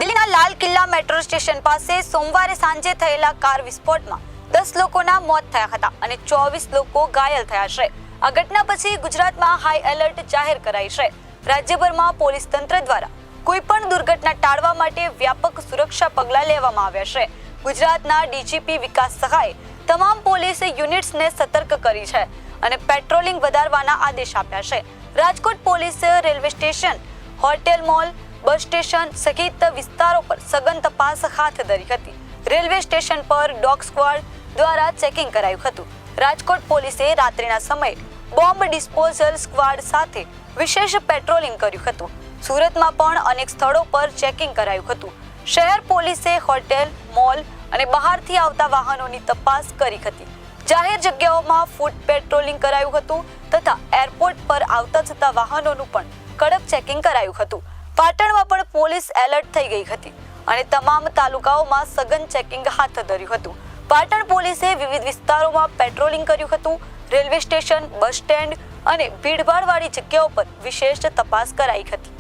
દિલ્હીના Lal Qila metro station પાસે સોમવારે સાંજે થયેલા કાર વિસ્ફોટમાં 10 લોકોના મોત થયા હતા અને 24 લોકો ઘાયલ થયા છે. આ ઘટના પછી ગુજરાતમાં હાઈ એલર્ટ જાહેર કરાઈ છે. રાજ્યભરમાં પોલીસ તંત્ર દ્વારા કોઈ પણ દુર્ઘટના ટાળવા માટે વ્યાપક સુરક્ષા પગલાં લેવામાં આવ્યા છે. ગુજરાતના ડીજીપી વિકાસ સહાયે તમામ પોલીસ યુનિટ્સને સતર્ક કરી છે અને પેટ્રોલિંગ વધારવાના આદેશ આપ્યા છે. રાજકોટ પોલીસે railway station, hotel, mall, bus station સહિત વિસ્તારો પર સઘન તપાસ હાથ ધરી હતી. રેલવે સ્ટેશન પર ડોગ સ્ક્વોડ દ્વારા ચેકિંગ કરાયું હતું. રાજકોટ પોલીસે રાત્રિના સમયે બોમ્બ ડિસ્પોઝલ સ્ક્વોડ સાથે વિશેષ પેટ્રોલિંગ કર્યું હતું. સુરતમાં પણ અનેક સ્થળો પર ચેકિંગ કરાયું હતું. શહેર પોલીસે હોટેલ, મોલ અને બહારથી આવતા વાહનોની તપાસ કરી હતી. જાહેર જગ્યાઓમાં ફૂટ પેટ્રોલિંગ કરાયું હતું તથા એરપોર્ટ પર આવતા જતા વાહનોનું પણ કડક ચેકિંગ કરાયું હતું. પાટણમાં પણ પોલીસ એલર્ટ થઈ ગઈ હતી અને તમામ તાલુકાઓમાં સઘન ચેકિંગ હાથ ધર્યું હતું. પાટણ પોલીસે વિવિધ વિસ્તારોમાં પેટ્રોલિંગ કર્યું હતું. રેલવે સ્ટેશન, બસ સ્ટેન્ડ અને ભીડભાડવાળી જગ્યાઓ પર વિશેષ તપાસ કરાઈ હતી.